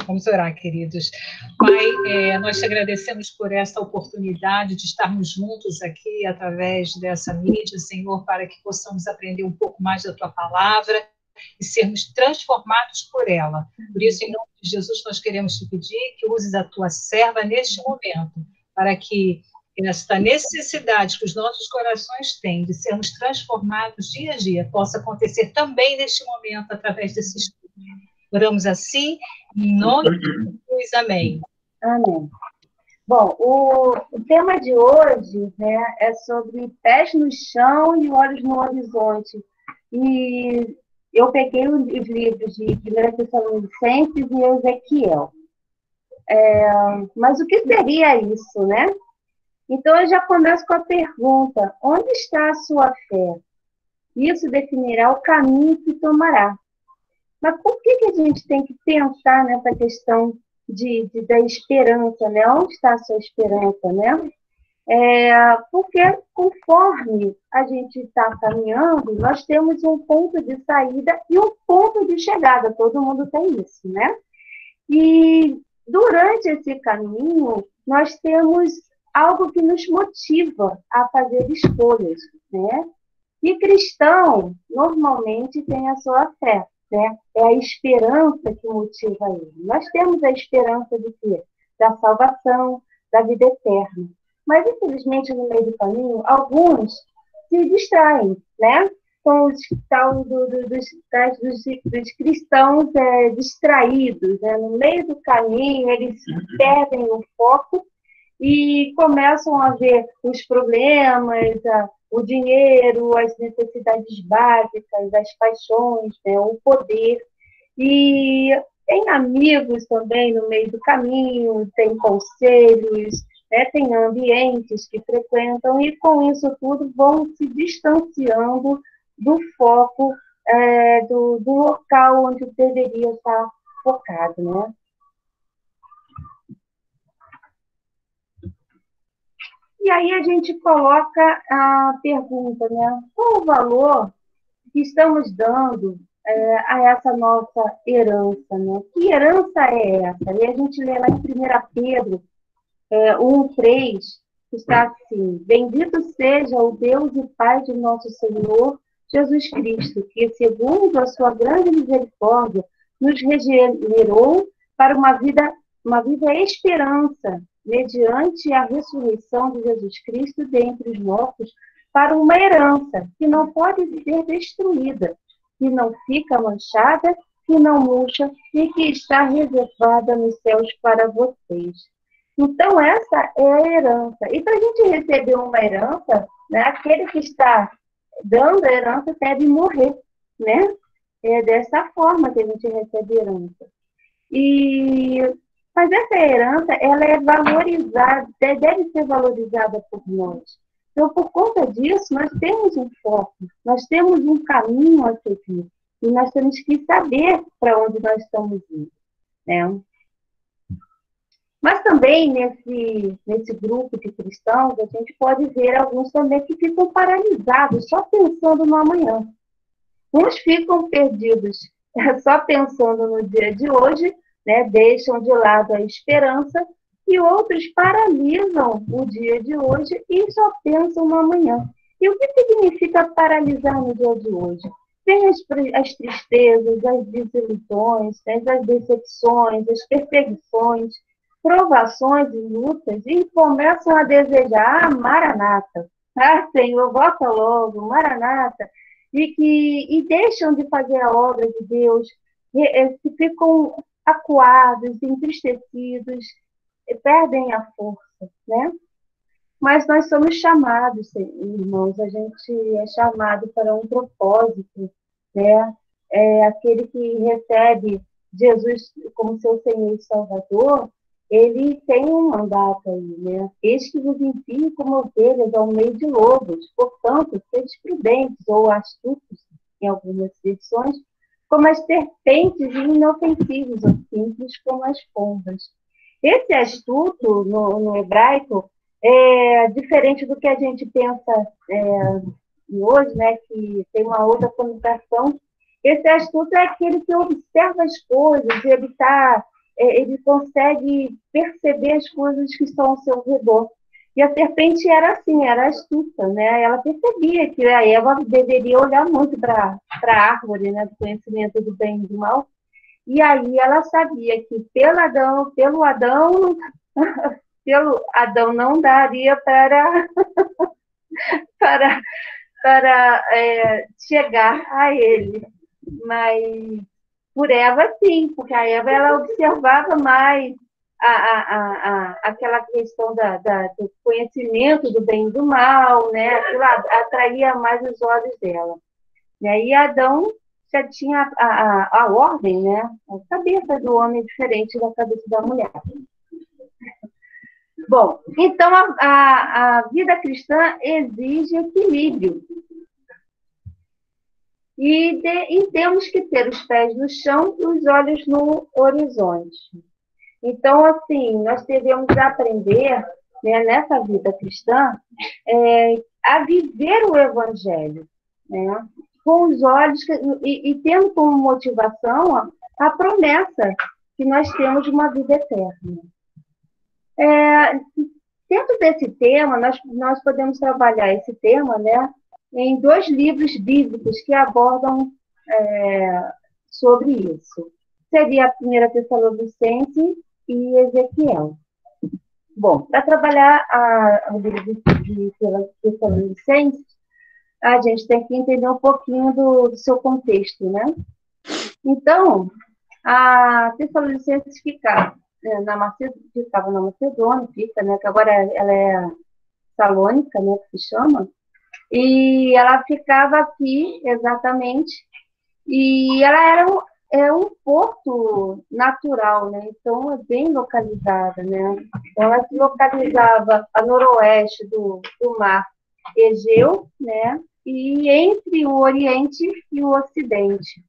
Vamos orar, queridos. Pai, nós te agradecemos por esta oportunidade de estarmos juntos aqui através dessa mídia, Senhor, para que possamos aprender um pouco mais da tua palavra e sermos transformados por ela. Por isso, em nome de Jesus, nós queremos te pedir que uses a tua serva neste momento, para que esta necessidade que os nossos corações têm de sermos transformados dia a dia possa acontecer também neste momento, através desse estudo. Oramos assim, em nome de Jesus, amém. Amém. Bom, o tema de hoje, né, é sobre pés no chão e olhos no horizonte. E eu peguei os livros de 1 Tessalonicenses e Ezequiel. Mas o que seria isso, né? Então, eu já começo com a pergunta: onde está a sua fé? Isso definirá o caminho que tomará. Mas por que a gente tem que pensar nessa questão da esperança, né? Onde está a sua esperança, né? Porque conforme a gente está caminhando, nós temos um ponto de saída e um ponto de chegada. Todo mundo tem isso, né? E durante esse caminho, nós temos algo que nos motiva a fazer escolhas, né? E cristão, normalmente, tem a sua fé. Né? É a esperança que motiva ele. Nós temos a esperança de quê? Da salvação, da vida eterna. Mas, infelizmente, no meio do caminho, alguns se distraem, né? Com os tal dos cristãos distraídos. Né? No meio do caminho, eles perdem o foco e começam a ver os problemas, o dinheiro, as necessidades básicas, as paixões, né, o poder. E tem amigos também no meio do caminho, tem conselhos, né, tem ambientes que frequentam, e com isso tudo vão se distanciando do foco do local onde deveria estar focado, né? E aí a gente coloca a pergunta, né? Qual o valor que estamos dando a essa nossa herança, né? Que herança é essa? E a gente lê lá em 1 Pedro 1:3, que está assim: Bendito seja o Deus e Pai de nosso Senhor Jesus Cristo, que, segundo a sua grande misericórdia, nos regenerou para uma viva esperança, mediante a ressurreição de Jesus Cristo dentre os mortos, para uma herança que não pode ser destruída, que não fica manchada, que não murcha e que está reservada nos céus para vocês. Então, essa é a herança. E para a gente receber uma herança, né, aquele que está dando a herança deve morrer, né? É dessa forma que a gente recebe herança. Mas essa herança, ela é valorizada, deve ser valorizada por nós. Então, por conta disso, nós temos um foco, nós temos um caminho a seguir. E nós temos que saber para onde nós estamos indo, né? Mas também, nesse grupo de cristãos, a gente pode ver alguns também que ficam paralisados, só pensando no amanhã. Uns ficam perdidos, só pensando no dia de hoje, né, deixam de lado a esperança, e outros paralisam o dia de hoje e só pensam no amanhã. E o que significa paralisar no dia de hoje? Tem as tristezas, as desilusões, as decepções, as perseguições, provações e lutas, e começam a desejar Maranata. Senhor, volta logo, Maranata. E deixam de fazer a obra de Deus, que ficam acuados, entristecidos, perdem a força, né? Mas nós somos chamados, irmãos, a gente é chamado para um propósito, né? Aquele que recebe Jesus como seu Senhor e Salvador, ele tem um mandato aí, né? Eis que vos envio como ovelhas ao meio de lobos, portanto, sede prudentes ou astutos, em algumas versões, como as serpentes e inofensivos, ou simples como as pombas. Esse astuto, no hebraico, é diferente do que a gente pensa hoje, né, que tem uma outra conotação. Esse astuto é aquele que observa as coisas, ele está ele consegue perceber as coisas que estão ao seu redor. E a serpente era assim, era astuta, né? Ela percebia que a Eva deveria olhar muito para a árvore, né, do conhecimento do bem e do mal. E aí ela sabia que pelo Adão não daria para, chegar a ele. Mas por Eva, sim, porque a Eva ela observava mais aquela questão do conhecimento do bem e do mal, né? Aquilo atraía mais os olhos dela. Né? E Adão já tinha a ordem, né? A cabeça do homem é diferente da cabeça da mulher. Bom, então a vida cristã exige equilíbrio. E temos que ter os pés no chão e os olhos no horizonte. Então, assim, nós devemos aprender, né, nessa vida cristã, a viver o Evangelho, né, com os olhos, e tendo como motivação a promessa que nós temos de uma vida eterna. Dentro desse tema, nós podemos trabalhar esse tema, né, em 2 livros bíblicos que abordam sobre isso. Seria a 1 Tessalonicenses e Ezequiel. Bom, para trabalhar o livro de Tessalonicenses, a gente tem que entender um pouquinho do seu contexto, né? Então, a Tessalonicenses ficava na Macedônia, né, que agora ela é Salônica, né, que se chama, e ela ficava aqui, exatamente, e ela era um porto natural, né, então é bem localizada, né, ela se localizava a noroeste do mar Egeu, né, e entre o Oriente e o Ocidente.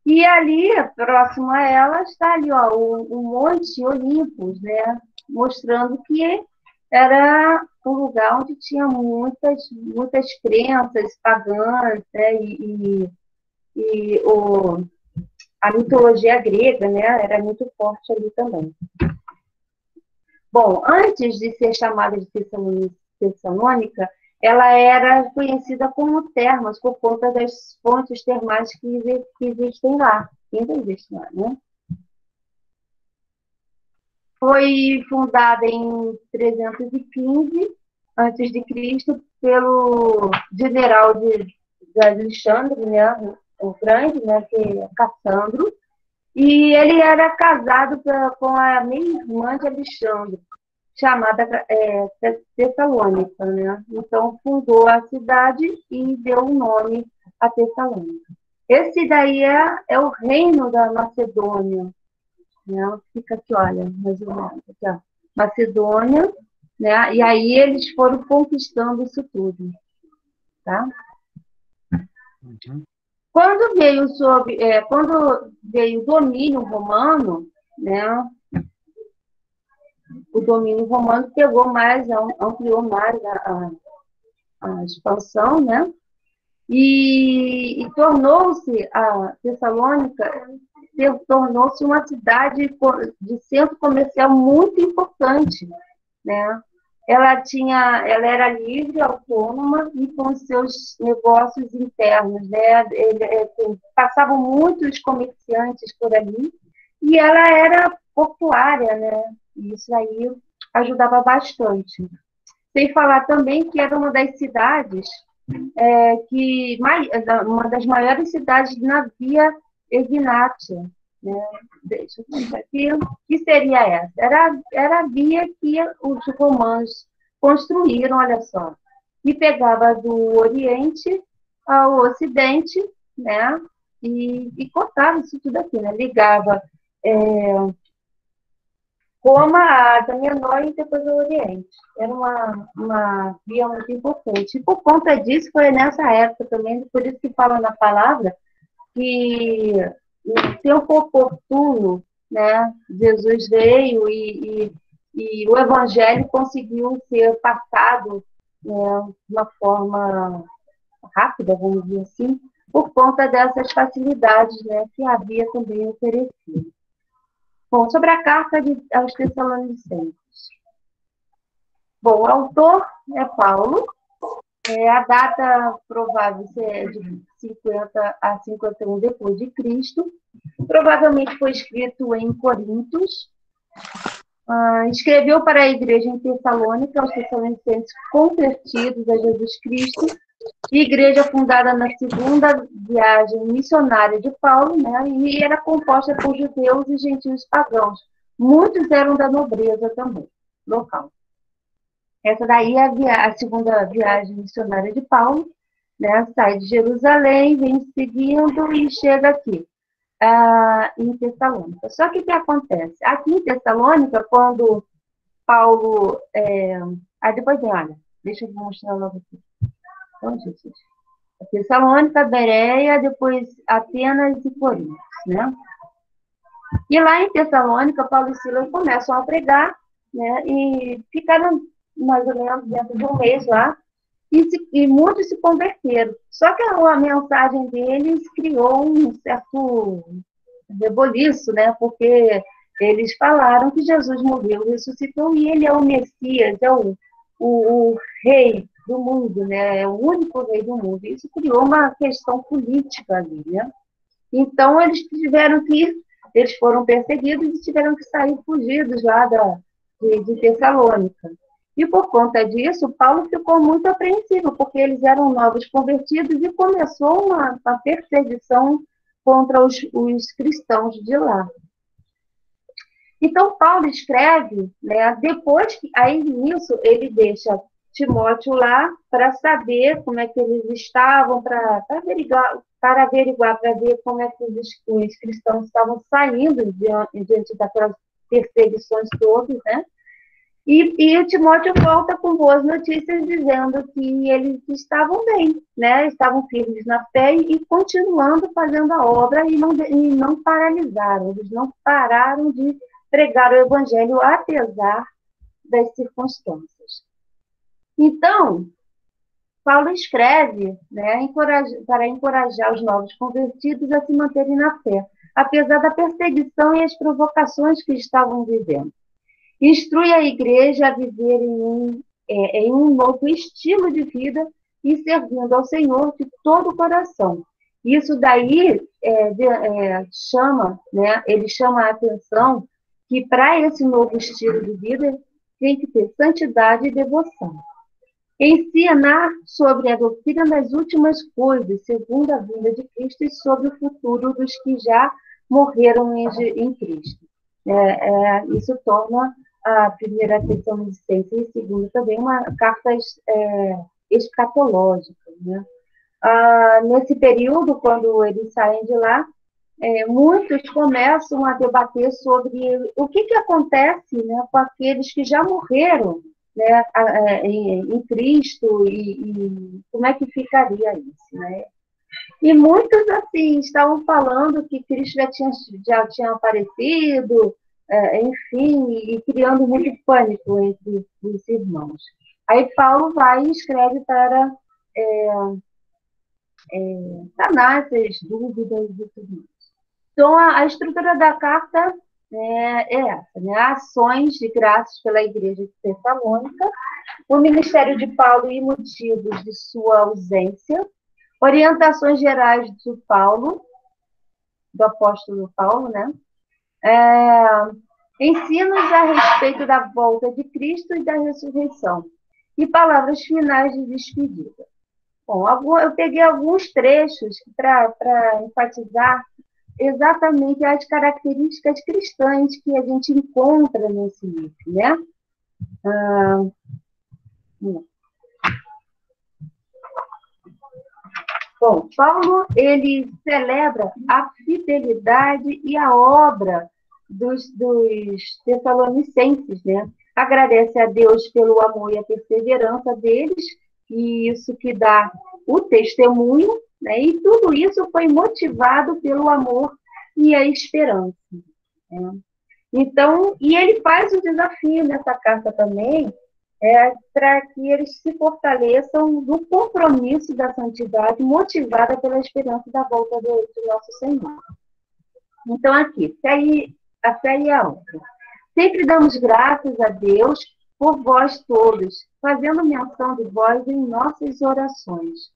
E ali, próximo a ela, está ali, ó, o Monte Olimpos, né? Mostrando que era um lugar onde tinha muitas crenças pagãs, né? A mitologia grega, né? Era muito forte ali também. Bom, antes de ser chamada de Tessalônica, ela era conhecida como Termas, por conta das fontes termais que existem lá. Ainda existem lá, né? Foi fundada em 315 a.C. pelo general de Alexandre, né? O Grande, né? Que é Cassandro. E ele era casado com a meia-irmã de Alexandre, chamada Tessalônica, né? Então, fundou a cidade e deu o nome a Tessalônica. Esse daí é o reino da Macedônia, né? Fica aqui, olha, mais ou menos, aqui, ó. Macedônia, né? E aí eles foram conquistando isso tudo, tá? Uhum. Quando veio o domínio romano, né? O domínio romano ampliou mais a expansão, né? E tornou-se a Tessalônica, tornou-se uma cidade de centro comercial muito importante, né? Ela era livre, autônoma e com seus negócios internos, né? Passavam muitos comerciantes por ali e ela era portuária, né? E isso aí ajudava bastante. Sem falar também que era uma das cidades uma das maiores cidades na Via Egnatia, né? Deixa eu contar aqui. O que seria essa? Era a via que os romanos construíram, olha só, que pegava do Oriente ao Ocidente, né? E cortava isso tudo aqui, né? Ligava Roma, a Ásia Menor e depois o Oriente. Era uma via muito importante. E por conta disso, foi nessa época também, por isso que fala na palavra, que no tempo oportuno, né, Jesus veio e o Evangelho conseguiu ser passado, né, de uma forma rápida, vamos dizer assim, por conta dessas facilidades, né, que havia também oferecido. Bom, sobre a carta aos Tessalonicenses. Bom, o autor é Paulo. A data provável é de 50 a 51 depois de Cristo. Provavelmente foi escrito em Corintos. Escreveu para a igreja em Tessalônica, aos Tessalonicenses convertidos a Jesus Cristo, igreja fundada na segunda viagem missionária de Paulo, né, e era composta por judeus e gentios pagãos. Muitos eram da nobreza também, local. Essa daí é a segunda viagem missionária de Paulo, né, sai de Jerusalém, vem seguindo e chega aqui, em Tessalônica. Só que o que acontece? Aqui em Tessalônica, quando Paulo... depois, olha, deixa eu mostrar logo aqui. Então, Jesus. Tessalônica, Bereia, depois Atenas e Corinto, né? E lá em Tessalônica, Paulo e Silas começam a pregar, né? E ficaram mais ou menos dentro de um mês lá, e muitos se converteram. Só que a mensagem deles criou um certo reboliço, né? Porque eles falaram que Jesus morreu, ressuscitou, e ele é o Messias, é o rei do mundo, né? É o único rei do mundo. Isso criou uma questão política ali, né? Então, eles foram perseguidos e tiveram que sair fugidos lá de Tessalônica. E por conta disso, Paulo ficou muito apreensivo, porque eles eram novos convertidos e começou uma perseguição contra os cristãos de lá. Então, Paulo escreve, né, depois que, aí nisso, ele deixa Timóteo lá para saber como é que eles estavam, para ver como é que os cristãos estavam saindo diante daquelas perseguições todas, né? E o Timóteo volta com boas notícias, dizendo que eles estavam bem, né? Estavam firmes na fé e continuando fazendo a obra e não paralisaram, eles não pararam de pregar o evangelho apesar das circunstâncias. Então, Paulo escreve, né, para encorajar os novos convertidos a se manterem na fé, apesar da perseguição e as provocações que estavam vivendo. Instrui a igreja a viver em um novo estilo de vida e servindo ao Senhor de todo o coração. Isso daí ele chama a atenção que para esse novo estilo de vida tem que ter santidade e devoção. Ensinar sobre a doutrina das últimas coisas, segundo a vinda de Cristo, e sobre o futuro dos que já morreram em Cristo. Isso torna a primeira Tessalonicenses e a segunda também uma carta escatológica, né? Nesse período, quando eles saem de lá, muitos começam a debater sobre o que acontece, né, com aqueles que já morreram, né, em Cristo e como é que ficaria isso, né? E muitos assim estavam falando que Cristo já tinha aparecido, enfim, e criando muito pânico entre os irmãos. Aí Paulo vai e escreve para sanar essas dúvidas e tudo mais. Então, a estrutura da carta é essa, né? Ações de graças pela igreja de Tessalônica, o ministério de Paulo e motivos de sua ausência, orientações gerais do apóstolo Paulo, né? Ensinos a respeito da volta de Cristo e da ressurreição, e palavras finais de despedida. Bom, eu peguei alguns trechos para enfatizar exatamente as características cristãs que a gente encontra nesse livro, né? Bom, Paulo, ele celebra a fidelidade e a obra dos tessalonicenses, né? Agradece a Deus pelo amor e a perseverança deles, e isso que dá o testemunho, né? E tudo isso foi motivado pelo amor e a esperança, né? Então, e ele faz um desafio nessa carta também, para que eles se fortaleçam no compromisso da santidade, motivada pela esperança da volta do nosso Senhor. Então, aqui, se aí a fé e a honra. Sempre damos graças a Deus por vós todos, fazendo menção de vós em nossas orações,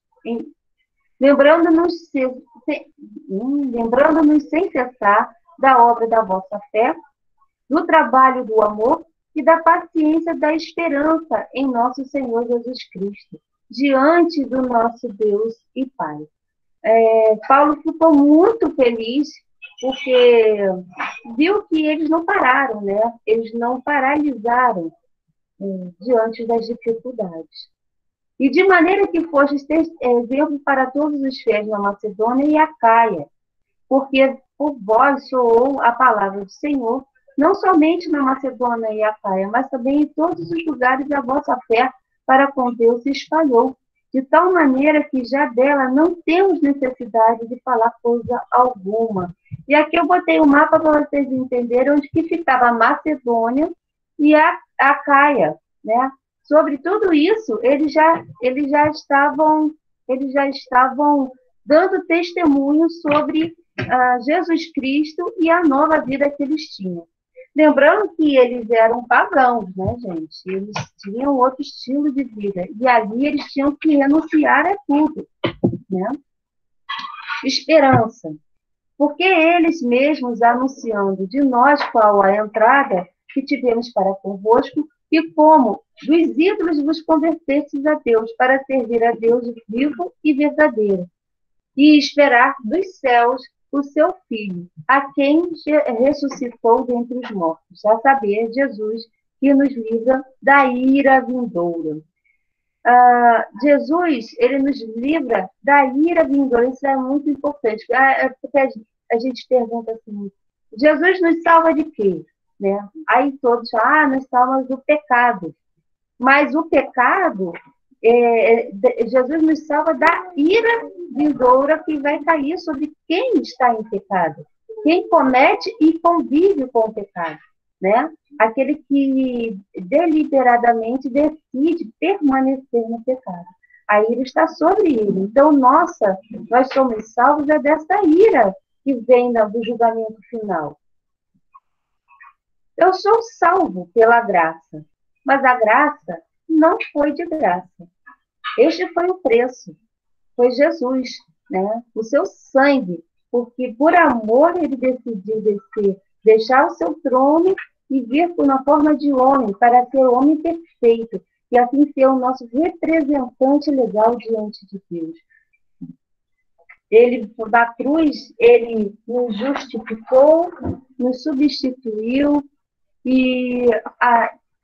lembrando-nos sem cessar da obra da vossa fé, do trabalho do amor e da paciência da esperança em nosso Senhor Jesus Cristo, diante do nosso Deus e Pai. Paulo ficou muito feliz porque viu que eles não pararam, né? Eles não paralisaram diante das dificuldades. E de maneira que fostes exemplo para todos os fiéis na Macedônia e Acaia, porque por vós soou a palavra do Senhor, não somente na Macedônia e Acaia, mas também em todos os lugares a vossa fé para com Deus se espalhou, de tal maneira que já dela não temos necessidade de falar coisa alguma. E aqui eu botei o mapa para vocês entenderem onde que ficava a Macedônia e a Acaia, né? Sobre tudo isso, eles já estavam dando testemunho sobre Jesus Cristo e a nova vida que eles tinham. Lembrando que eles eram pagãos, né, gente? Eles tinham outro estilo de vida. E ali eles tinham que renunciar a tudo, né? Esperança. Porque eles mesmos anunciando de nós qual a entrada que tivemos para convosco e como dos ídolos vos convertestes a Deus, para servir a Deus vivo e verdadeiro, e esperar dos céus o seu Filho, a quem ressuscitou dentre os mortos, a saber, Jesus, que nos livra da ira vindoura. Jesus, ele nos livra da ira vindoura, isso é muito importante, porque a gente pergunta assim, Jesus nos salva de quê? Né? Aí todos, nos salva do pecado. Mas o pecado, Jesus nos salva da ira vindoura que vai cair sobre quem está em pecado. Quem comete e convive com o pecado. Né? Aquele que deliberadamente decide permanecer no pecado. A ira está sobre ele. Então, nós somos salvos dessa ira que vem do julgamento final. Eu sou salvo pela graça, mas a graça não foi de graça. Este foi o preço, foi Jesus, né? O seu sangue, porque por amor ele decidiu deixar o seu trono e vir na forma de homem, para ser o homem perfeito, e assim ser o nosso representante legal diante de Deus. Ele, da cruz, ele nos justificou, nos substituiu, e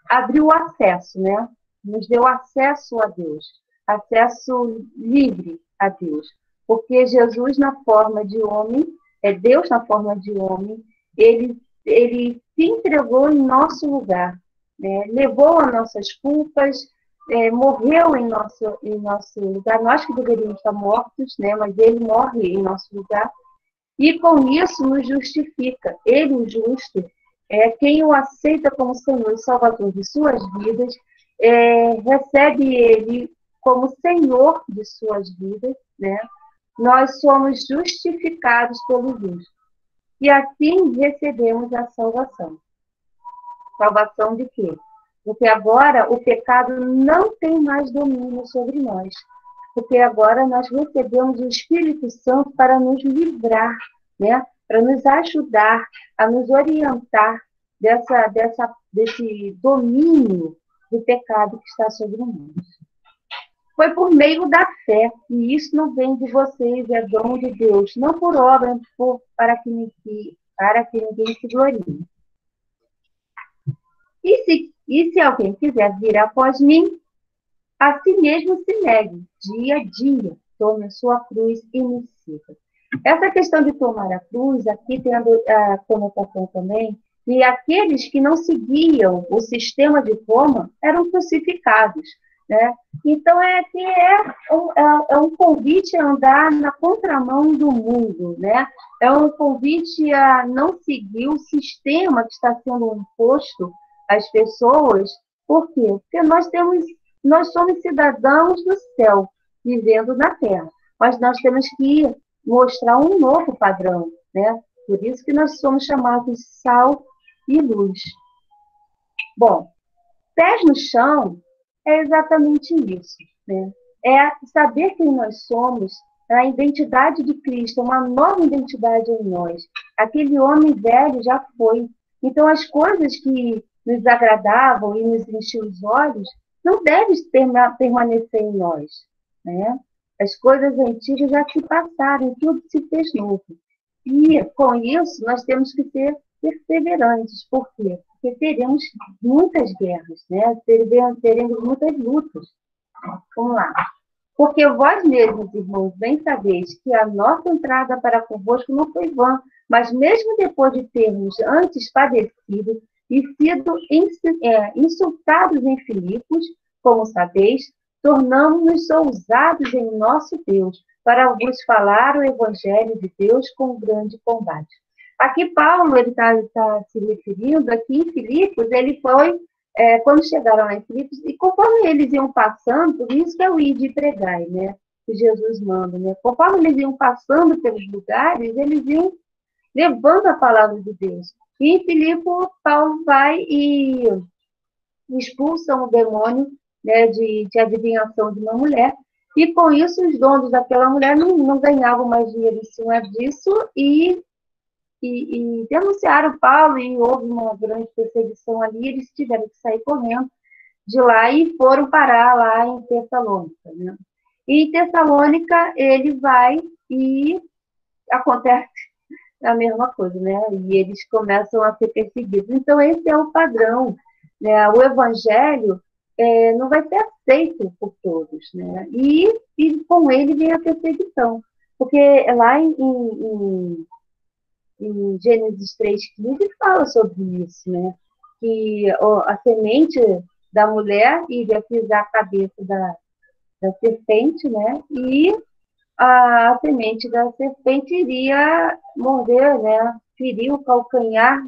abriu o acesso, né? Nos deu acesso a Deus, acesso livre a Deus, porque Jesus na forma de homem, Deus na forma de homem, ele se entregou em nosso lugar, né? Levou as nossas culpas, morreu em nosso lugar, nós que deveríamos estar mortos, né? Mas ele morre em nosso lugar, e com isso nos justifica, ele o justo, quem o aceita como Senhor e Salvador de suas vidas, recebe ele como Senhor de suas vidas, né? Nós somos justificados pelo justo. E assim recebemos a salvação. Salvação de quê? Porque agora o pecado não tem mais domínio sobre nós. Porque agora nós recebemos o Espírito Santo para nos livrar, né? Para nos ajudar a nos orientar desse domínio do pecado que está sobre nós. Foi por meio da fé, e isso não vem de vocês, é dom de Deus, não por obra, para que ninguém se glorie. E se alguém quiser vir após mim, a si mesmo se negue, dia a dia, tome a sua cruz e me siga. Essa questão de tomar a cruz, aqui tendo a conotação também, e aqueles que não seguiam o sistema de Roma eram crucificados, né? Então, é um convite a andar na contramão do mundo, né? É um convite a não seguir o sistema que está sendo imposto às pessoas. Por quê? Porque nós somos cidadãos do céu, vivendo na terra, mas nós temos que mostrar um novo padrão, né? Por isso que nós somos chamados sal e luz. Bom, pés no chão é exatamente isso, né? É saber quem nós somos, a identidade de Cristo, uma nova identidade em nós. Aquele homem velho já foi. Então, as coisas que nos agradavam e nos enchiam os olhos não devem permanecer em nós, né? As coisas antigas já se passaram, tudo se fez novo. E, com isso, nós temos que ser perseverantes. Por quê? Porque teremos muitas guerras, né? Teremos muitas lutas. Vamos lá. Porque vós mesmos, irmãos, bem sabeis que a nossa entrada para convosco não foi vã, mas mesmo depois de termos antes padecido e sido insultados em Filipos, como sabeis, tornamos-nos ousados em nosso Deus, para vos falar o Evangelho de Deus com grande combate. Aqui Paulo está se referindo, aqui em Filipos, ele foi, quando chegaram lá em Filipos, e conforme eles iam passando, por isso que é o ir de pregar, né, que Jesus manda, né, conforme eles iam passando pelos lugares, eles iam levando a palavra de Deus. E em Filipos, Paulo vai e expulsa um demônio, né, de adivinhação de uma mulher, e com isso os donos daquela mulher não ganhavam mais dinheiro em cima disso, e denunciaram Paulo, e houve uma grande perseguição ali, eles tiveram que sair correndo de lá e foram parar lá em Tessalônica, né? E em Tessalônica ele vai e acontece a mesma coisa, né? E eles começam a ser perseguidos. Então esse é o padrão, né? O evangelho não vai ser aceito por todos, né? E com ele vem a perseguição, porque lá em Gênesis 3,15 fala sobre isso, né? Que a semente da mulher iria pisar a cabeça da serpente, né? E a semente da serpente iria morder, né? Ferir o calcanhar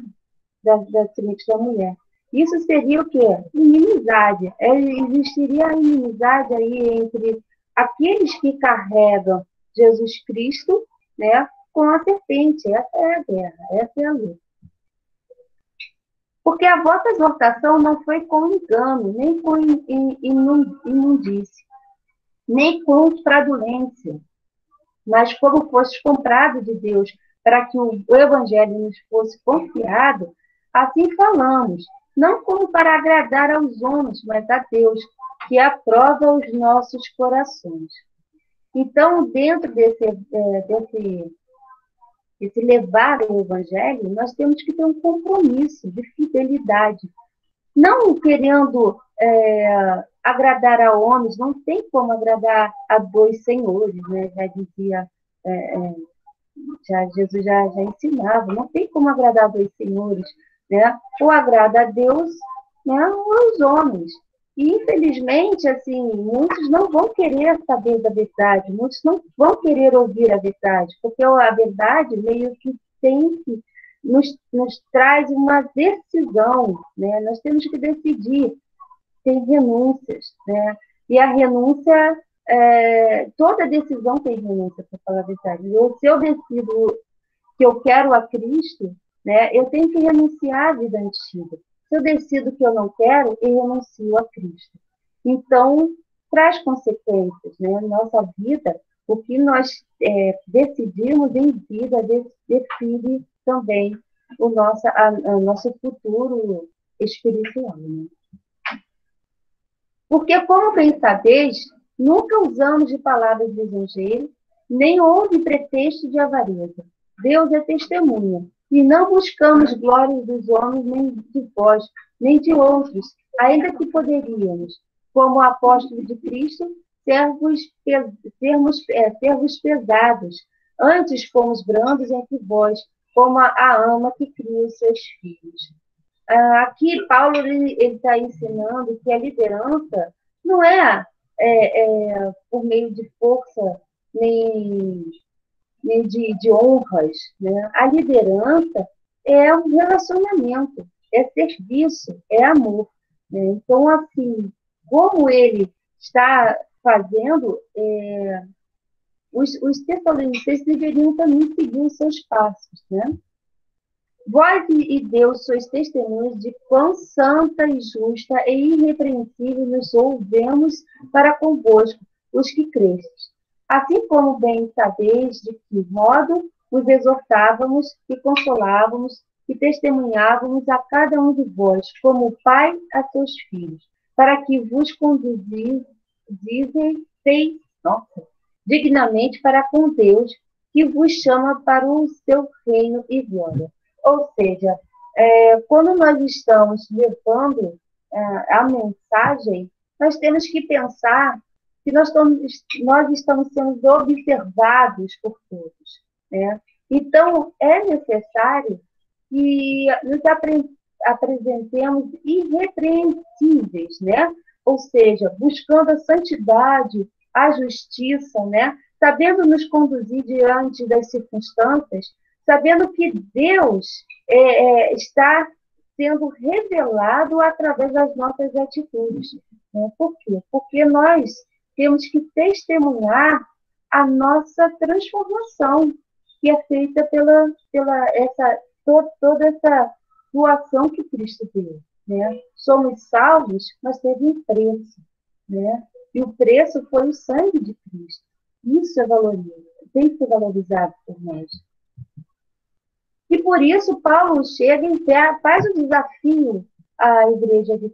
da semente da mulher. Isso seria o quê? Inimizade. Existiria a inimizade aí entre aqueles que carregam Jesus Cristo, né, com a serpente. Essa é a guerra, essa é a luta. Porque a vossa exortação não foi com engano, nem com imundície, nem com fraudulência, mas como foste comprado de Deus, para que o Evangelho nos fosse confiado, assim falamos, não como para agradar aos homens, mas a Deus, que aprova os nossos corações. Então, dentro desse levar o Evangelho, nós temos que ter um compromisso de fidelidade. Não querendo agradar a homens, não tem como agradar a dois senhores, né? Já dizia, Jesus já ensinava, não tem como agradar a dois senhores, né? Ou agrada a Deus, né? Ou aos homens. E, infelizmente, assim, muitos não vão querer saber da verdade, muitos não vão querer ouvir a verdade, porque a verdade meio que nos traz uma decisão, né? Nós temos que decidir, tem renúncias, né? E a renúncia, toda decisão tem renúncia, para falar a verdade. Se eu decido que eu quero a Cristo, né, eu tenho que renunciar à vida antiga. Se eu decido que eu não quero, eu renuncio a Cristo. Então, traz consequências, né? Nossa vida, o que nós decidimos em vida, define também o nosso futuro espiritual, né? Porque, como bem sabeis, nunca usamos de palavras lisonjeiras, nem houve pretexto de avareza. Deus é testemunha. E não buscamos glórias dos homens, nem de vós, nem de outros, ainda que poderíamos, como apóstolo de Cristo, servos pesados. Antes fomos brandos entre vós, como a ama que cria os seus filhos. Aqui, Paulo está ensinando que a liderança não é por meio de força, nem de honras, né? A liderança é um relacionamento, é serviço, é amor, né? Então, assim, como ele está fazendo, os tessalonicenses deveriam também seguir os seus passos, né? Vós e Deus sois testemunhas de quão santa e justa e irrepreensível nos ouvemos para convosco, os que crestes. Assim como bem sabeis de que modo vos exortávamos e consolávamos e testemunhávamos a cada um de vós, como o pai a seus filhos, para que vos conduzisseis dignamente para com Deus, que vos chama para o seu reino e glória. Ou seja, quando nós estamos levando a mensagem, nós temos que pensar que nós estamos sendo observados por todos, né? Então, é necessário que nos apresentemos irrepreensíveis, né? Ou seja, buscando a santidade, a justiça, né? Sabendo nos conduzir diante das circunstâncias, sabendo que Deus está sendo revelado através das nossas atitudes. Né? Por quê? Porque nós temos que testemunhar a nossa transformação, que é feita pela toda essa doação que Cristo deu. Né? Somos salvos, mas teve um preço. Né? E o preço foi o sangue de Cristo. Isso é valoroso, tem que ser valorizado por nós. E por isso Paulo chega e faz o desafio à igreja de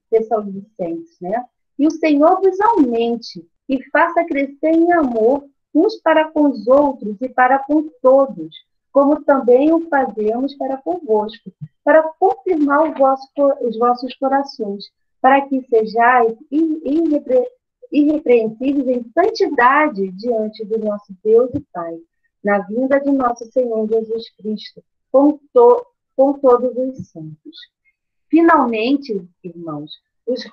Tessalonicenses, né? E o Senhor vos aumente e faça crescer em amor uns para com os outros e para com todos, como também o fazemos para convosco, para confirmar os vossos corações, para que sejais irrepreensíveis em santidade diante do nosso Deus e Pai, na vinda de nosso Senhor Jesus Cristo, com todos os santos. Finalmente, irmãos, os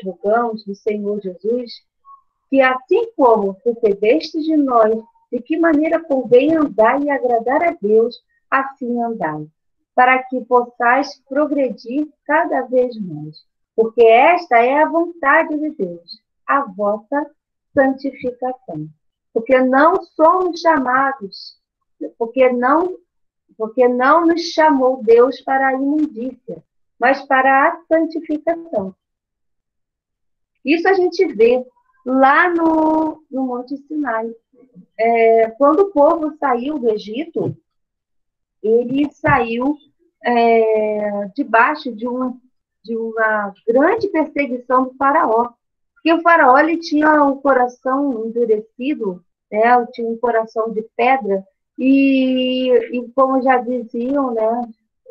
rogamos do Senhor Jesus, que assim como recebestes de nós, de que maneira convém andar e agradar a Deus, assim andai, para que possais progredir cada vez mais. Porque esta é a vontade de Deus, a vossa santificação. Porque não somos chamados, porque não nos chamou Deus para a imundícia, mas para a santificação. Isso a gente vê lá no Monte Sinai. Quando o povo saiu do Egito, ele saiu debaixo de uma grande perseguição do faraó. Porque o faraó ele tinha o coração endurecido, né? Tinha um coração de pedra, e como já diziam, né?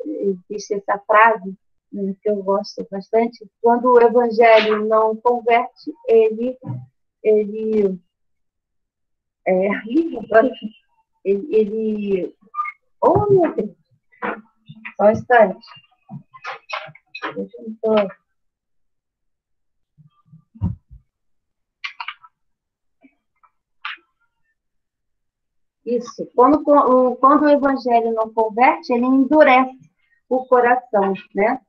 Existe essa frase, né, que eu gosto bastante, quando o evangelho não converte, ele oh, meu Deus, só um instante. Deixa eu Isso. Quando o evangelho não converte, ele endurece o coração, né?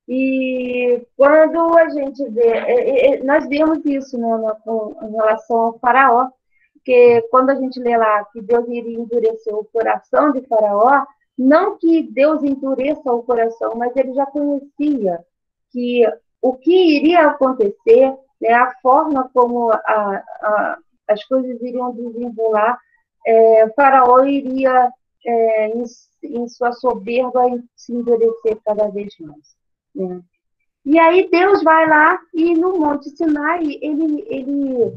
E quando a gente vê, nós vemos isso, né, em relação ao faraó, porque quando a gente lê lá que Deus iria endurecer o coração de faraó, não que Deus endureça o coração, mas ele já conhecia que o que iria acontecer, né, a forma como as coisas iriam desenrolar, Faraó iria, em sua soberba, se endurecer cada vez mais. Né? E aí Deus vai lá e no Monte Sinai ele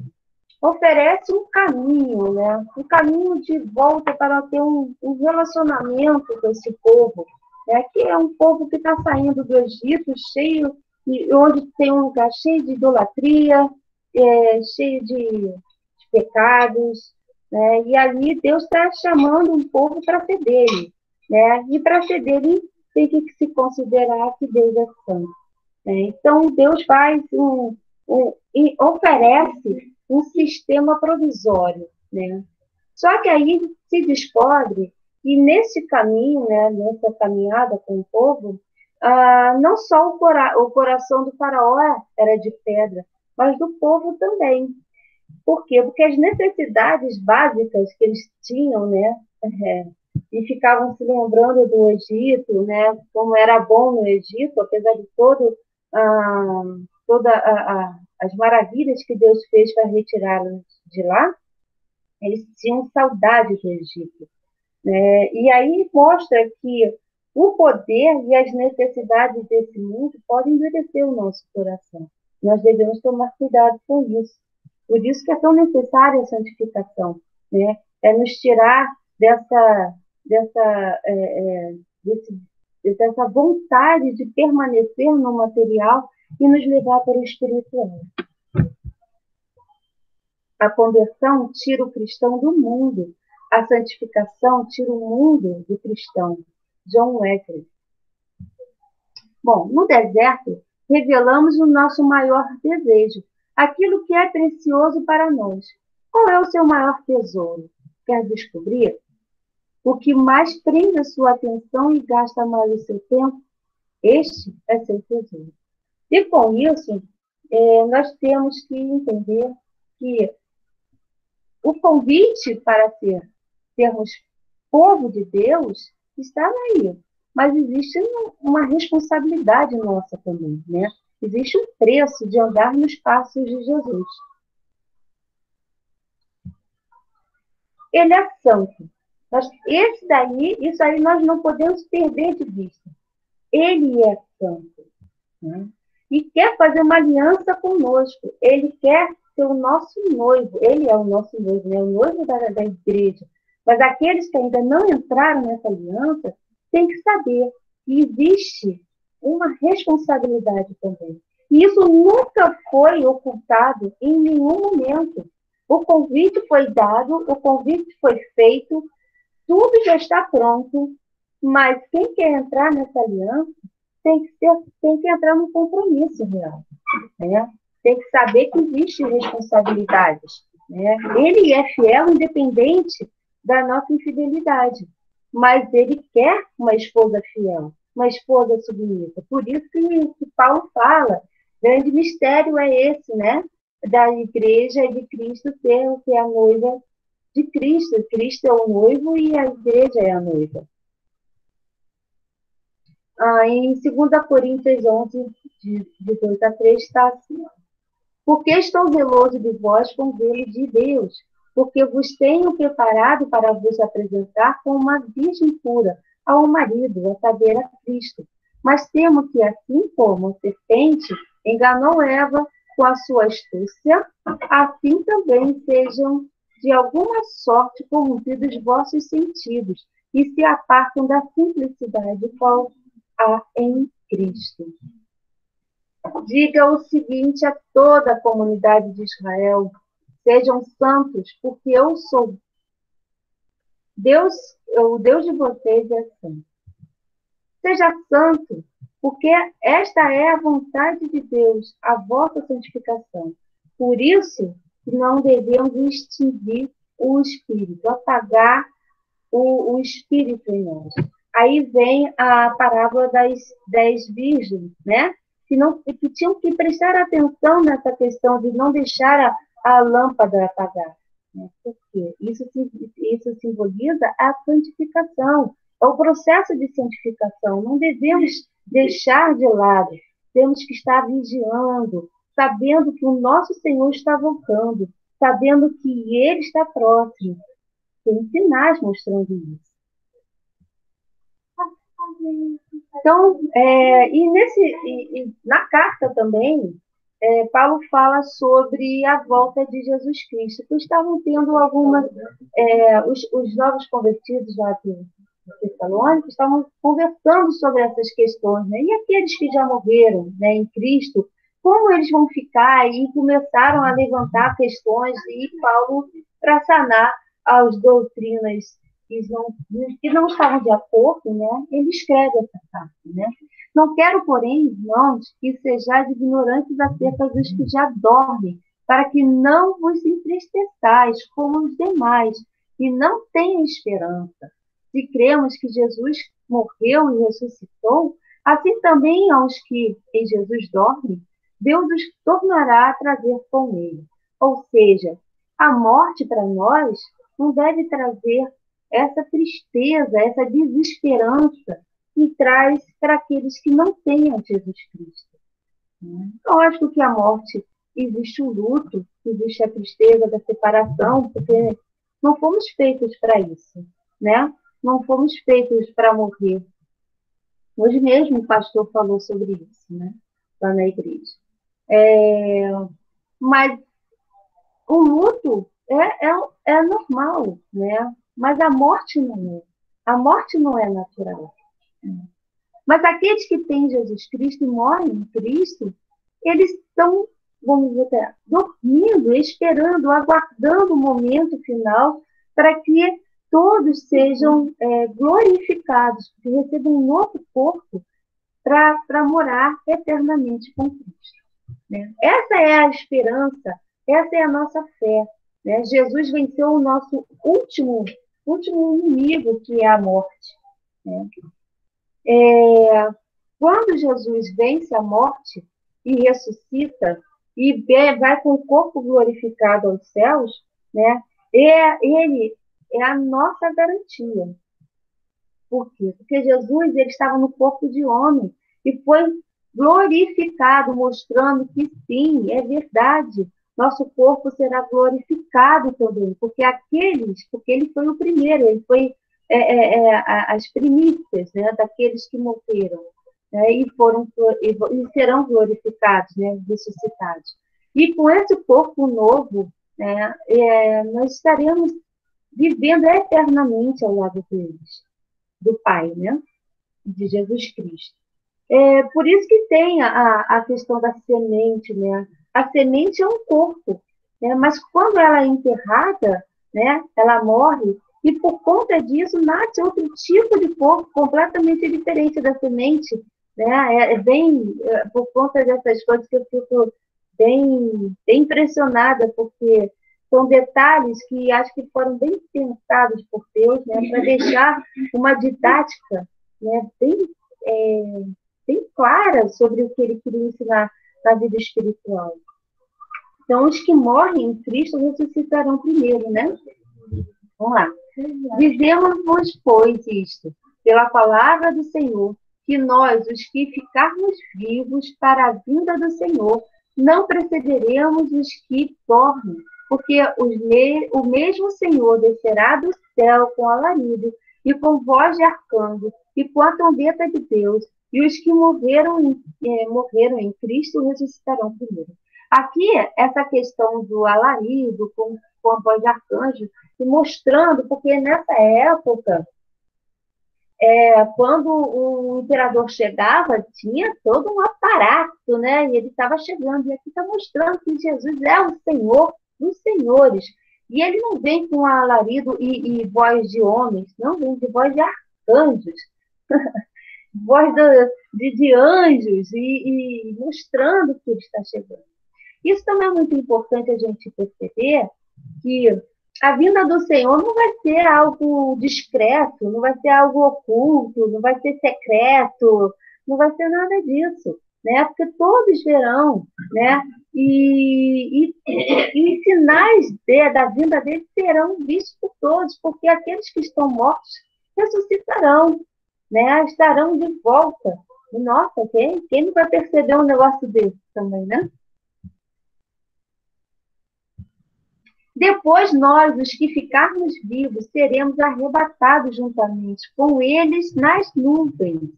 oferece um caminho, né? Um caminho de volta para ter um relacionamento com esse povo, né? Que é um povo que está saindo do Egito, onde tem um lugar cheio de idolatria, cheio de pecados, né? E ali Deus está chamando um povo para ser dele, né? E para ser dele tem que se considerar que Deus é santo. Né? Então Deus faz e oferece um sistema provisório, né? Só que aí se descobre que nesse caminho, né, nessa caminhada com o povo, não só o coração do faraó era de pedra, mas do povo também. Por quê? Porque as necessidades básicas que eles tinham, né, e ficavam se lembrando do Egito, né, como era bom no Egito, apesar de todas as maravilhas que Deus fez para retirá-los de lá, eles tinham saudade do Egito. Né? E aí mostra que o poder e as necessidades desse mundo podem endurecer o nosso coração. Nós devemos tomar cuidado com isso. Por isso que é tão necessária a santificação, né? É nos tirar dessa, dessa vontade de permanecer no material e nos levar para o espiritual. A conversão tira o cristão do mundo. A santificação tira o mundo do cristão. John Wesley. Bom, no deserto, revelamos o nosso maior desejo, aquilo que é precioso para nós. Qual é o seu maior tesouro? Quer descobrir? O que mais prende a sua atenção e gasta mais o seu tempo? Este é seu tesouro. E com isso, nós temos que entender que o convite para sermos povo de Deus está aí, mas existe uma responsabilidade nossa também, né? Existe um preço de andar nos passos de Jesus. Ele é santo. Isso aí nós não podemos perder de vista. Ele é santo, né? E quer fazer uma aliança conosco. Ele quer ser o nosso noivo. Ele é o nosso noivo, né? O noivo da igreja. Mas aqueles que ainda não entraram nessa aliança têm que saber que existe uma responsabilidade também. E isso nunca foi ocultado em nenhum momento. O convite foi dado, o convite foi feito, tudo já está pronto, mas quem quer entrar nessa aliança tem que entrar no compromisso real, né? Tem que saber que existem responsabilidades, né? Ele é fiel independente da nossa infidelidade, mas ele quer uma esposa fiel, uma esposa submissa. Por isso que Paulo fala, grande mistério é esse, né? Da igreja de Cristo ser o que é a noiva de Cristo. Cristo é o noivo e a igreja é a noiva. Em 2 Coríntios 11, de 2 a 3, está assim: porque estou zeloso de vós com zelo de Deus, porque vos tenho preparado para vos apresentar como uma virgem pura ao marido, a saber, a Cristo. Mas temo que, assim como a serpente enganou Eva com a sua astúcia, assim também sejam de alguma sorte corrompidos vossos sentidos e se apartam da simplicidade qual há em Cristo. Diga o seguinte a toda a comunidade de Israel: sejam santos, porque eu sou Deus, o Deus de vocês é santo. Seja santo, porque esta é a vontade de Deus, a vossa santificação. Por isso, não devemos extinguir o Espírito, apagar o Espírito em nós. Aí vem a parábola das 10 virgens, né? Que tinham que prestar atenção nessa questão de não deixar a lâmpada apagar. Né? Porque isso simboliza a santificação, é o processo de santificação. Não devemos deixar de lado, temos que estar vigiando, sabendo que o nosso Senhor está voltando, sabendo que Ele está próximo. Tem sinais mostrando isso. Então, na carta também, Paulo fala sobre a volta de Jesus Cristo, que estavam tendo os novos convertidos lá de Tessalônica estavam conversando sobre essas questões, né? E aqueles que já morreram, né, em Cristo, como eles vão ficar? E começaram a levantar questões, e Paulo, para sanar as doutrinas que não estavam de acordo, né, ele escreve essa carta, né? Não quero, porém, irmãos, que sejais ignorantes acerca dos que já dormem, para que não vos entristeçais como os demais, e não tenham esperança. Se cremos que Jesus morreu e ressuscitou, assim também aos que em Jesus dormem, Deus os tornará a trazer com ele. Ou seja, a morte para nós não deve trazer essa tristeza, essa desesperança que traz para aqueles que não têm a Jesus Cristo. Lógico que a morte existe o luto, existe a tristeza da separação, porque não fomos feitos para isso, né? Não fomos feitos para morrer. Hoje mesmo o pastor falou sobre isso, né? Lá na igreja. Mas o luto é normal, né? Mas a morte não é. A morte não é natural. Mas aqueles que têm Jesus Cristo e morrem em Cristo, eles estão, vamos dizer, dormindo, esperando, aguardando o momento final para que todos sejam glorificados, que recebam um novo corpo para morar eternamente com Cristo. Né? Essa é a esperança, essa é a nossa fé. Né? Jesus venceu o nosso último inimigo, que é a morte. Né? Quando Jesus vence a morte e ressuscita e vai com o corpo glorificado aos céus, né? Ele é a nossa garantia. Por quê? Porque Jesus ele estava no corpo de homem e foi glorificado, mostrando que sim, é verdade. Nosso corpo será glorificado também, porque ele foi o primeiro, ele foi as primícias, né, daqueles que morreram, né, e serão glorificados, né, ressuscitados. E com esse corpo novo, né, nós estaremos vivendo eternamente ao lado deles, do Pai, né, de Jesus Cristo. Por isso que tem a questão da semente, né? A semente é um corpo, né? Mas quando ela é enterrada, né, ela morre, e por conta disso nasce outro tipo de corpo completamente diferente da semente. Né? Por conta dessas coisas que eu fico bem impressionada, porque são detalhes que acho que foram bem pensados por Deus, né, para deixar uma didática, né, bem clara sobre o que ele queria ensinar na vida espiritual. Então, os que morrem em Cristo ressuscitarão primeiro, né? Vamos lá. Dizemos-vos, pois, isto, pela palavra do Senhor, que nós, os que ficarmos vivos para a vinda do Senhor, não precederemos os que dormem, porque o mesmo Senhor descerá do céu com alarido e com voz de arcanjo e com a trombeta de Deus, e os que morreram em Cristo ressuscitarão primeiro. Aqui, essa questão do alarido com a voz de arcanjo, mostrando, porque nessa época, quando o imperador chegava, tinha todo um aparato, né? E ele estava chegando, e aqui está mostrando que Jesus é o Senhor dos senhores. E ele não vem com alarido e voz de homens, não, vem de voz de arcanjos. Voz de anjos e mostrando que ele está chegando. Isso também é muito importante a gente perceber, que a vinda do Senhor não vai ser algo discreto, não vai ser algo oculto, não vai ser secreto, não vai ser nada disso, né? Porque todos verão, né? E sinais da vinda dele serão vistos por todos, porque aqueles que estão mortos ressuscitarão, né? Estarão de volta. E, nossa, quem não vai perceber um negócio desse também, né? Depois nós, os que ficarmos vivos, seremos arrebatados juntamente com eles nas nuvens,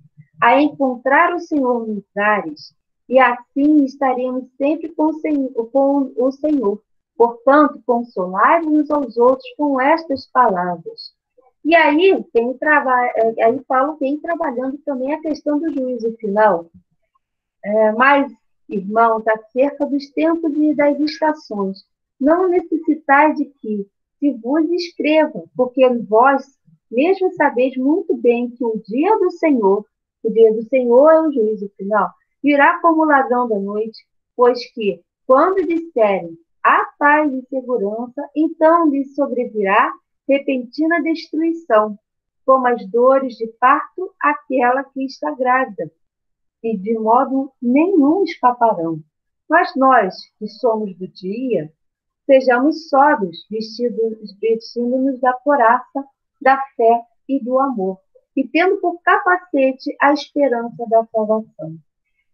a encontrar o Senhor nos ares, e assim estaremos sempre com o Senhor. Portanto, consolai uns aos outros com estas palavras. E aí Paulo vem trabalhando também a questão do juízo final. Mas, irmãos, acerca dos tempos e das estações, não necessitais de que se vos escreva, porque vós mesmo sabeis muito bem que o dia do Senhor é o juízo final, virá como ladrão da noite, pois que, quando disserem a paz e segurança, então lhes sobrevirá repentina destruição, como as dores de parto aquela que está grávida, e de modo nenhum escaparão. Mas nós, que somos do dia, sejamos sóbrios, vestindo-nos da couraça da fé e do amor, e tendo por capacete a esperança da salvação.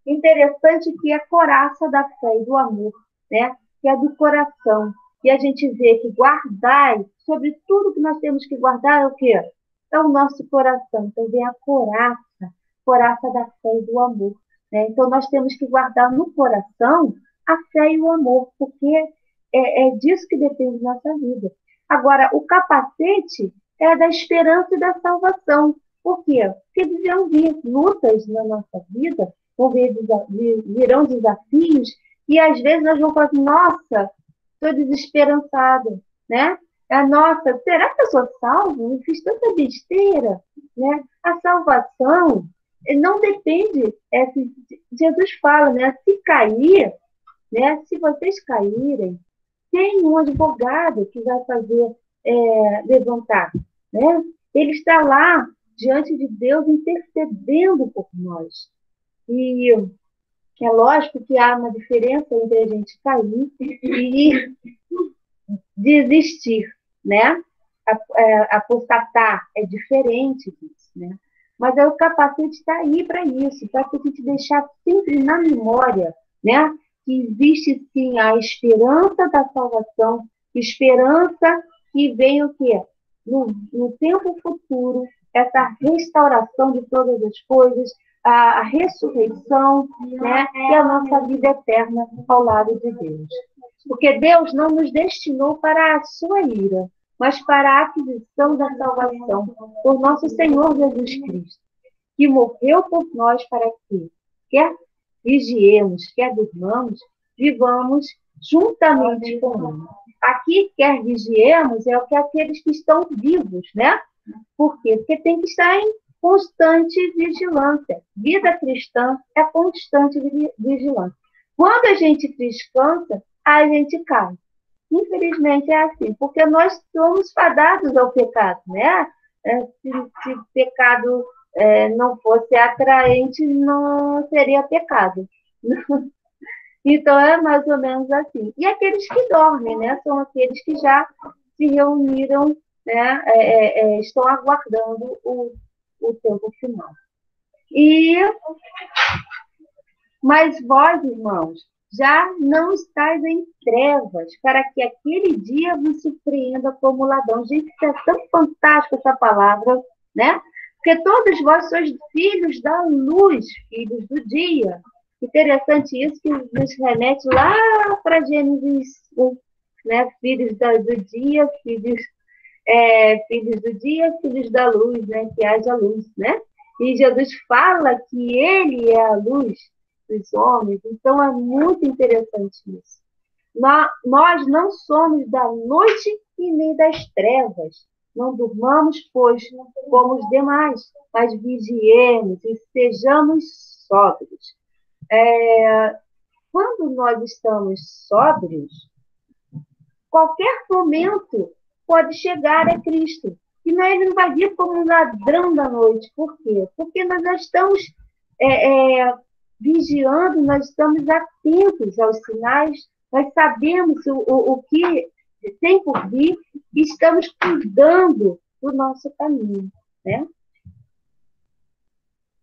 Interessante que a coraça da fé e do amor, né, que é do coração, e a gente vê que guardar, sobre tudo que nós temos que guardar, é o quê? É o nosso coração. Então vem a coraça da fé e do amor. Né? Então nós temos que guardar no coração a fé e o amor, porque é disso que depende nossa vida. Agora, o capacete é da esperança e da salvação. Por quê? Porque deviam vir lutas na nossa vida, virão desafios, e às vezes nós vamos falar assim, nossa, estou desesperançado, né? Nossa, será que eu sou salvo? Eu fiz tanta besteira, né? A salvação não depende, Jesus fala, né? Se cair, né? Se vocês caírem, tem um advogado que vai fazer levantar, né? Ele está lá diante de Deus intercedendo por nós. E é lógico que há uma diferença entre a gente cair e desistir, né? Apostatar é diferente disso, né? Mas o capacete está aí para isso, para que a gente deixar sempre na memória, né? Que existe sim a esperança da salvação, esperança que vem o quê? No tempo futuro, essa restauração de todas as coisas, a ressurreição, né? E a nossa vida eterna ao lado de Deus. Porque Deus não nos destinou para a sua ira, mas para a aquisição da salvação por nosso Senhor Jesus Cristo, que morreu por nós para que, quer vigiemos, quer durmamos, vivamos juntamente com Ele. Aqui, quer vigiemos, é o que aqueles que estão vivos, né? Por quê? Porque tem que estar em constante vigilância. Vida cristã é constante vigilância. Quando a gente descansa, a gente cai. Infelizmente é assim, porque nós somos fadados ao pecado, né? Se o pecado não fosse atraente, não seria pecado. Então é mais ou menos assim. E aqueles que dormem, né? São aqueles que já se reuniram, né? Estão aguardando o tempo final. Mas vós, irmãos, já não estáis em trevas, para que aquele dia vos surpreenda como ladrão. Gente, é tão fantástico essa palavra, né? Porque todos vós sois filhos da luz, filhos do dia. Interessante isso, que nos remete lá para Gênesis 1, né? Filhos do dia, filhos do dia, filhos da luz, né? Que haja luz, né? E Jesus fala que ele é a luz dos homens, então é muito interessante isso. Nós não somos da noite e nem das trevas. Não durmamos, pois, como os demais, mas vigiemos e sejamos sóbrios. Quando nós estamos sóbrios, qualquer momento pode chegar a Cristo. E ele não vai vir como um ladrão da noite. Por quê? Porque nós já estamos vigiando, nós estamos atentos aos sinais, nós sabemos o que tem por vir e estamos cuidando do nosso caminho, né?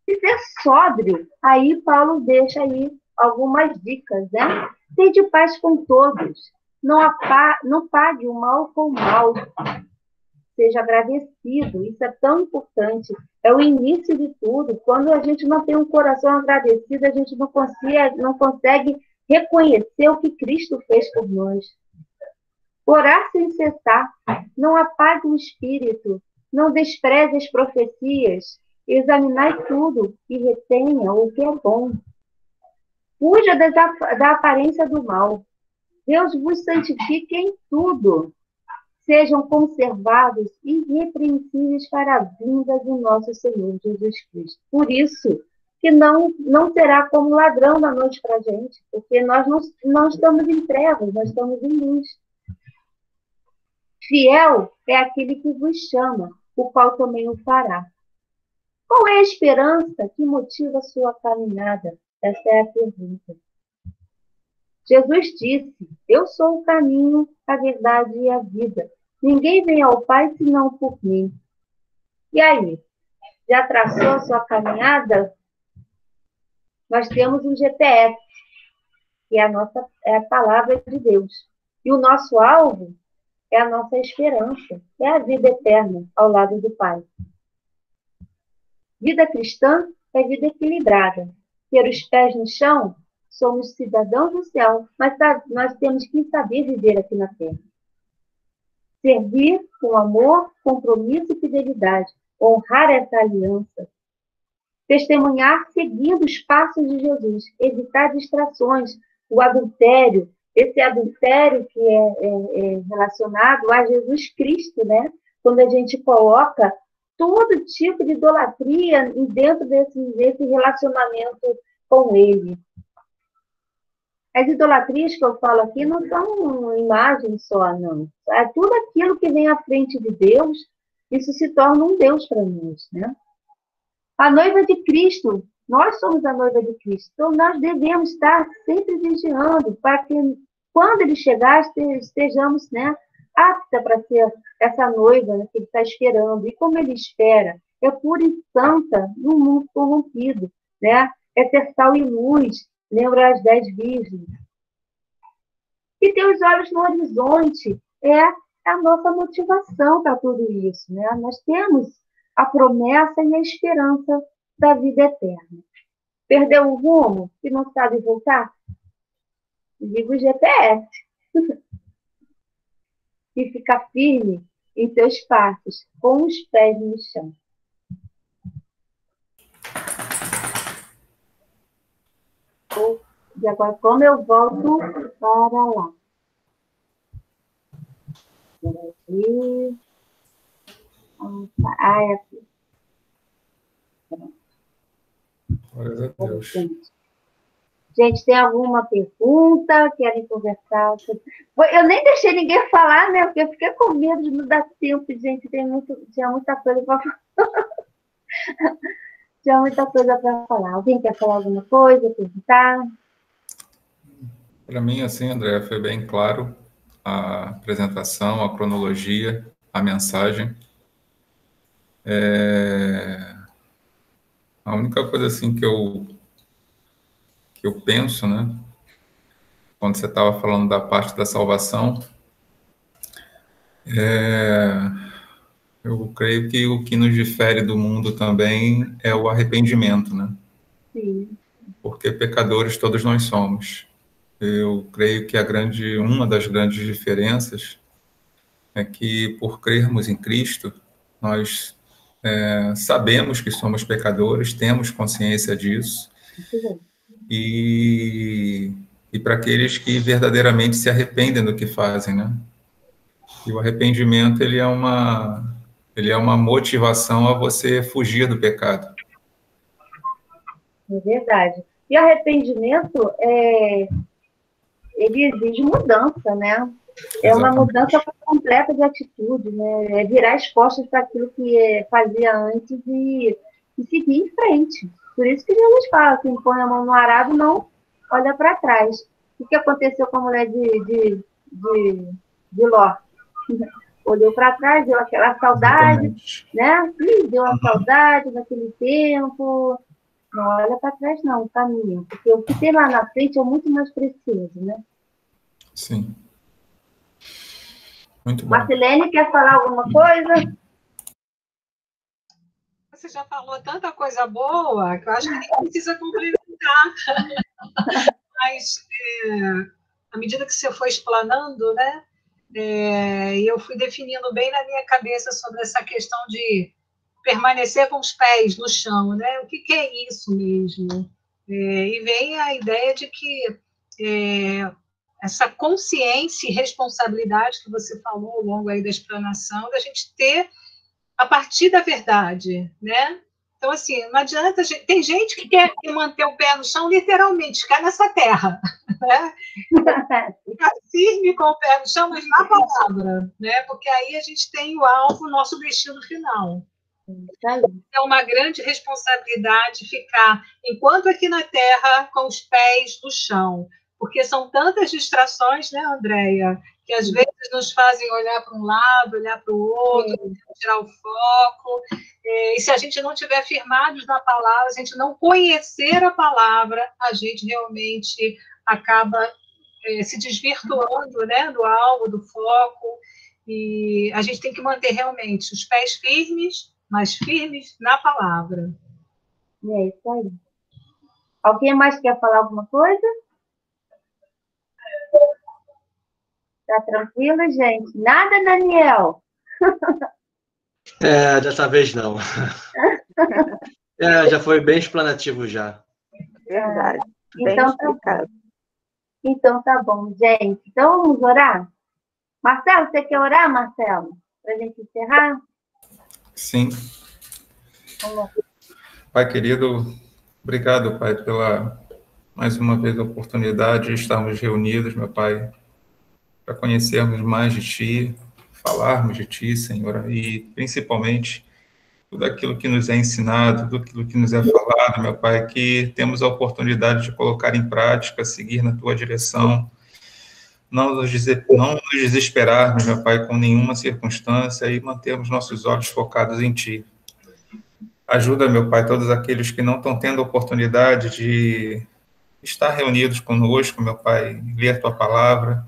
E ser sóbrio, aí Paulo deixa aí algumas dicas, né? Tende paz com todos, não pague o mal com o mal, seja agradecido, isso é tão importante, é o início de tudo. Quando a gente não tem um coração agradecido, a gente não consegue reconhecer o que Cristo fez por nós. Orar sem cessar, não apague o espírito, não despreze as profecias, examinai tudo e retenha o que é bom. Fuja da aparência do mal. Deus vos santifique em tudo. Sejam conservados irrepreensíveis para a vinda do nosso Senhor Jesus Cristo. Por isso que não será como ladrão da noite para a gente, porque nós não estamos em trevas, nós estamos em luz. Fiel é aquele que vos chama, o qual também o fará. Qual é a esperança que motiva a sua caminhada? Essa é a pergunta. Jesus disse, eu sou o caminho, a verdade e a vida. Ninguém vem ao Pai senão por mim. E aí? Já traçou a sua caminhada? Nós temos um GPS, que é a palavra de Deus. E o nosso alvo é a nossa esperança, é a vida eterna ao lado do Pai. Vida cristã é vida equilibrada. Ter os pés no chão, somos cidadãos do céu, mas nós temos que saber viver aqui na terra. Servir com amor, compromisso e fidelidade. Honrar essa aliança. Testemunhar seguindo os passos de Jesus. Evitar distrações. O adultério. Esse adultério que é relacionado a Jesus Cristo, né? Quando a gente coloca todo tipo de idolatria dentro desse relacionamento com Ele. As idolatrias que eu falo aqui não são imagens só, não. É tudo aquilo que vem à frente de Deus, isso se torna um Deus para nós, né? A noiva de Cristo, nós somos a noiva de Cristo, então nós devemos estar sempre vigiando para que, quando Ele chegar, estejamos, né, apta para ser essa noiva, né, que Ele está esperando. E como Ele espera? É pura e santa no mundo corrompido, né? É ter sal e luz. Lembra as 10 virgens. E ter os olhos no horizonte é a nossa motivação para tudo isso, né? Nós temos a promessa e a esperança da vida eterna. Perdeu o rumo e não sabe voltar? Liga o GPS. E fica firme em teus passos, com os pés no chão. E agora, como eu volto para lá? Aqui. Ah, é aqui. Glória a Deus. Gente, tem alguma pergunta? Querem conversar? Eu nem deixei ninguém falar, né? Porque eu fiquei com medo de não dar tempo, gente. Tinha muita coisa para falar. Tinha muita coisa para falar. Alguém quer falar alguma coisa, perguntar? Para mim, assim, André, foi bem claro a apresentação, a cronologia, a mensagem. A única coisa assim que eu penso, né, quando você estava falando da parte da salvação, eu creio que o que nos difere do mundo também é o arrependimento, né? Sim. Porque pecadores todos nós somos. Eu creio que uma das grandes diferenças é que, por crermos em Cristo, nós sabemos que somos pecadores, temos consciência disso, e para aqueles que verdadeiramente se arrependem do que fazem, né? E o arrependimento, ele é uma motivação a você fugir do pecado. É verdade. E arrependimento, ele exige mudança, né? É uma mudança completa de atitude, né? É virar as costas para aquilo que fazia antes e seguir em frente. Por isso que Jesus fala, quem põe a mão no arado não olha para trás. O que aconteceu com a mulher de Ló? Olhou para trás, deu aquela saudade, né? Deu uma saudade daquele tempo. Não olha para trás, não, caminha. Porque o que tem lá na frente é muito mais precioso, né? Sim. Muito bom. Marcelene, quer falar alguma coisa? Você já falou tanta coisa boa que eu acho que nem precisa complementar. Mas, à medida que você foi explanando, né, eu fui definindo bem na minha cabeça sobre essa questão de permanecer com os pés no chão, né? O que é isso mesmo? E vem a ideia de que essa consciência e responsabilidade que você falou ao longo aí da explanação, da gente ter a partir da verdade, né? Então, assim, não adianta... Tem gente que quer manter o pé no chão, literalmente, ficar nessa terra, né? Ficar firme com o pé no chão, mas na palavra, né? Porque aí a gente tem o alvo, o nosso destino final. É uma grande responsabilidade ficar, enquanto aqui na terra, com os pés no chão, porque são tantas distrações, né, Andréia, que às vezes nos fazem olhar para um lado, olhar para o outro, tirar o foco. E se a gente não estiver firmados na palavra, se a gente não conhecer a palavra, a gente realmente acaba se desvirtuando, né, do alvo, do foco. E a gente tem que manter realmente os pés firmes, mas firmes na palavra. É isso aí. Alguém mais quer falar alguma coisa? Tá tranquilo, gente? Nada, Daniel? Dessa vez não. Já foi bem explanativo já. Verdade. Então tá bom, gente. Então vamos orar? Marcelo, você quer orar, Marcelo? Para a gente encerrar? Sim. Pai querido, obrigado, Pai, pela, mais uma vez, a oportunidade de estarmos reunidos, meu Pai, para conhecermos mais de Ti, falarmos de Ti, Senhor, e principalmente tudo aquilo que nos é ensinado, tudo aquilo que nos é falado, meu Pai, que temos a oportunidade de colocar em prática, seguir na Tua direção, não nos desesperarmos, meu Pai, com nenhuma circunstância e mantermos nossos olhos focados em Ti. Ajuda, meu Pai, todos aqueles que não estão tendo a oportunidade de estar reunidos conosco, meu Pai, ler Tua palavra.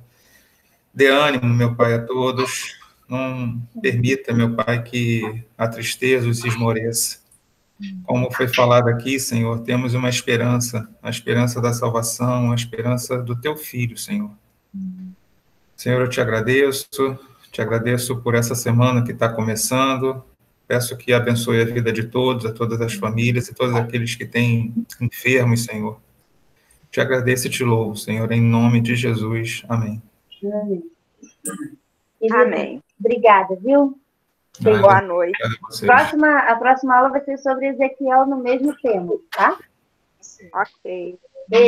Dê ânimo, meu Pai, a todos. Não permita, meu Pai, que a tristeza os esmoreça. Como foi falado aqui, Senhor, temos uma esperança, a esperança da salvação, a esperança do Teu Filho, Senhor. Senhor, eu te agradeço por essa semana que está começando. Peço que abençoe a vida de todos, a todas as famílias e todos aqueles que têm enfermos, Senhor. Te agradeço e te louvo, Senhor, em nome de Jesus. Amém. Amém. Obrigada, viu? Boa noite. A próxima aula vai ser sobre Ezequiel no mesmo tema, tá? Ok.